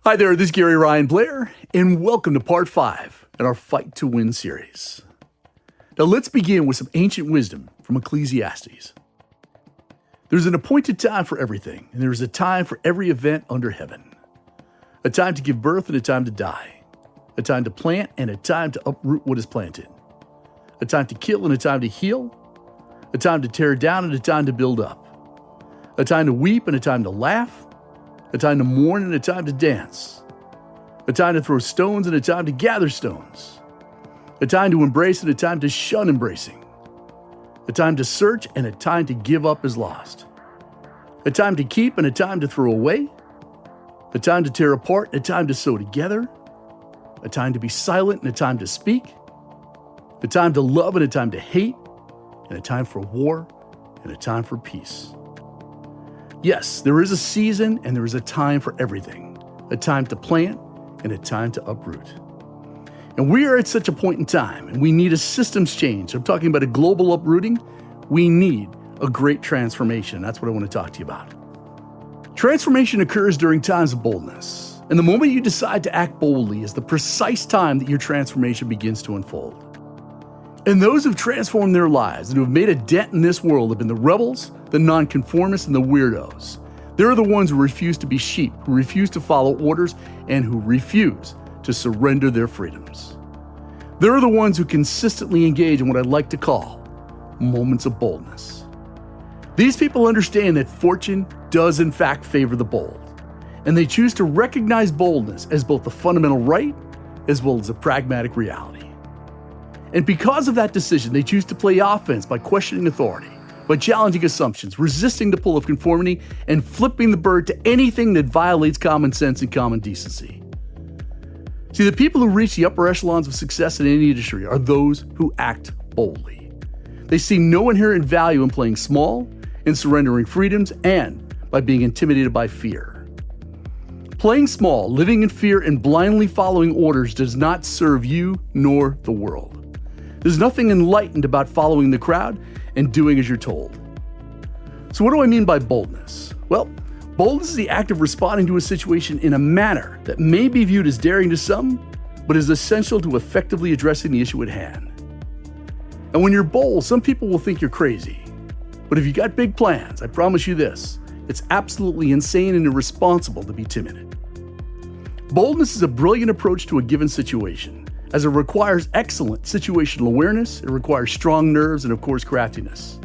Hi there, this is garyryanblair, and welcome to part 5 in our Fight to Win series. Now let's begin with some ancient wisdom from Ecclesiastes. There's an appointed time for everything, and there is a time for every event under heaven. A time to give birth and a time to die. A time to plant and a time to uproot what is planted. A time to kill and a time to heal. A time to tear down and a time to build up. A time to weep and a time to laugh. A time to mourn and a time to dance. A time to throw stones and a time to gather stones. A time to embrace and a time to shun embracing. A time to search and a time to give up as lost. A time to keep and a time to throw away. A time to tear apart and a time to sew together. A time to be silent and a time to speak. A time to love and a time to hate. And a time for war and a time for peace. Yes, there is a season and there is a time for everything. A time to plant and a time to uproot. And we are at such a point in time, and we need a systems change. I'm talking about a global uprooting. We need a great transformation. That's what I want to talk to you about. Transformation occurs during times of boldness. And the moment you decide to act boldly is the precise time that your transformation begins to unfold. And those who've transformed their lives and who have made a dent in this world have been the rebels, the nonconformists, and the weirdos. They're the ones who refuse to be sheep, who refuse to follow orders, and who refuse to surrender their freedoms. They're the ones who consistently engage in what I'd like to call moments of boldness. These people understand that fortune does in fact favor the bold, and they choose to recognize boldness as both a fundamental right as well as a pragmatic reality. And because of that decision, they choose to play offense by questioning authority, by challenging assumptions, resisting the pull of conformity, and flipping the bird to anything that violates common sense and common decency. See, the people who reach the upper echelons of success in any industry are those who act boldly. They see no inherent value in playing small, in surrendering freedoms, and by being intimidated by fear. Playing small, living in fear, and blindly following orders does not serve you nor the world. There's nothing enlightened about following the crowd and doing as you're told. So what do I mean by boldness? Well, boldness is the act of responding to a situation in a manner that may be viewed as daring to some, but is essential to effectively addressing the issue at hand. And when you're bold, some people will think you're crazy. But if you got big plans, I promise you this, it's absolutely insane and irresponsible to be timid. Boldness is a brilliant approach to a given situation, as it requires excellent situational awareness, it requires strong nerves, and of course, craftiness.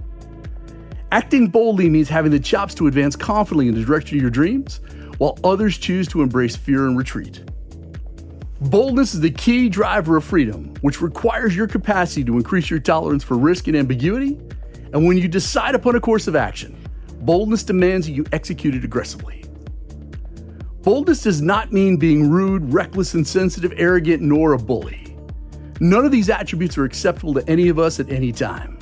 Acting boldly means having the chops to advance confidently in the direction of your dreams, while others choose to embrace fear and retreat. Boldness is the key driver of freedom, which requires your capacity to increase your tolerance for risk and ambiguity. And when you decide upon a course of action, boldness demands that you execute it aggressively. Boldness does not mean being rude, reckless, insensitive, arrogant, nor a bully. None of these attributes are acceptable to any of us at any time.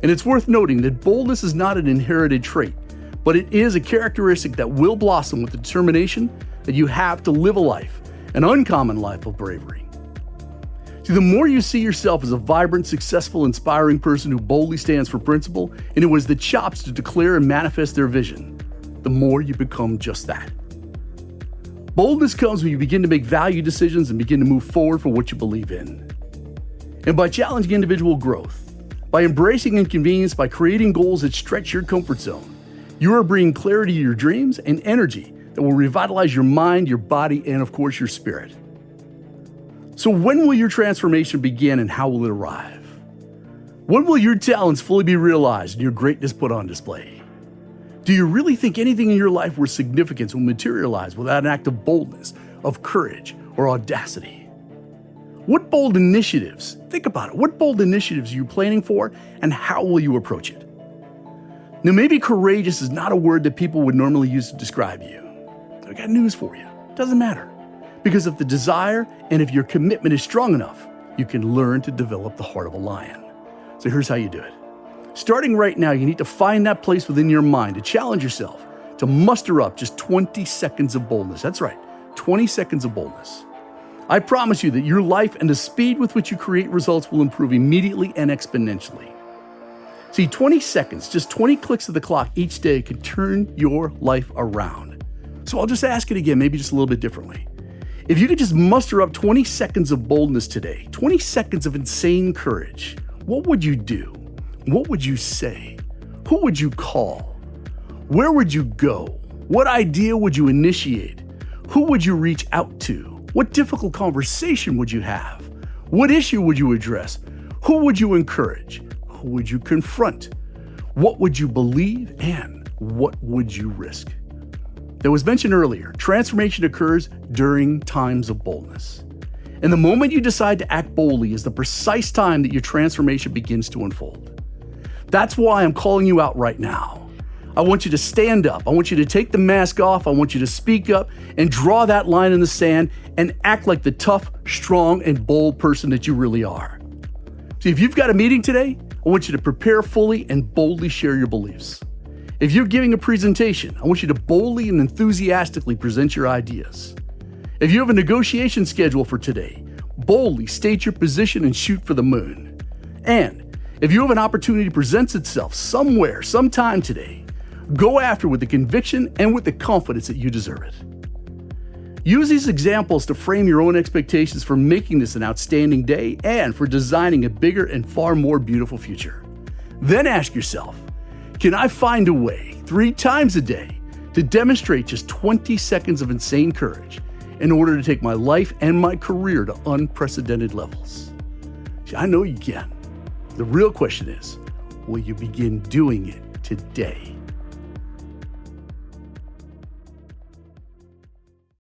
And it's worth noting that boldness is not an inherited trait, but it is a characteristic that will blossom with the determination that you have to live a life, an uncommon life of bravery. See, the more you see yourself as a vibrant, successful, inspiring person who boldly stands for principle and who has the chops to declare and manifest their vision, the more you become just that. Boldness comes when you begin to make value decisions and begin to move forward for what you believe in. And by challenging individual growth, by embracing inconvenience, by creating goals that stretch your comfort zone, you are bringing clarity to your dreams and energy that will revitalize your mind, your body, and of course, your spirit. So when will your transformation begin and how will it arrive? When will your talents fully be realized and your greatness put on display? Do you really think anything in your life worth significance will materialize without an act of boldness, of courage, or audacity? What bold initiatives, think about it, what bold initiatives are you planning for and how will you approach it? Now maybe courageous is not a word that people would normally use to describe you. I got news for you, it doesn't matter. Because if the desire and if your commitment is strong enough, you can learn to develop the heart of a lion. So here's how you do it. Starting right now, you need to find that place within your mind to challenge yourself, to muster up just 20 seconds of boldness. That's right, 20 seconds of boldness. I promise you that your life and the speed with which you create results will improve immediately and exponentially. See, 20 seconds, just 20 clicks of the clock each day can turn your life around. So I'll just ask it again, maybe just a little bit differently. If you could just muster up 20 seconds of boldness today, 20 seconds of insane courage, what would you do? What would you say? Who would you call? Where would you go? What idea would you initiate? Who would you reach out to? What difficult conversation would you have? What issue would you address? Who would you encourage? Who would you confront? What would you believe? And what would you risk? That was mentioned earlier, transformation occurs during times of boldness. And the moment you decide to act boldly is the precise time that your transformation begins to unfold. That's why I'm calling you out right now. I want you to stand up. I want you to take the mask off. I want you to speak up and draw that line in the sand and act like the tough, strong, and bold person that you really are. See, if you've got a meeting today, I want you to prepare fully and boldly share your beliefs. If you're giving a presentation, I want you to boldly and enthusiastically present your ideas. If you have a negotiation schedule for today, boldly state your position and shoot for the moon. And if you have an opportunity presents itself somewhere, sometime today, go after with the conviction and with the confidence that you deserve it. Use these examples to frame your own expectations for making this an outstanding day and for designing a bigger and far more beautiful future. Then ask yourself, can I find a way 3 times a day to demonstrate just 20 seconds of insane courage in order to take my life and my career to unprecedented levels? See, I know you can. The real question is, will you begin doing it today?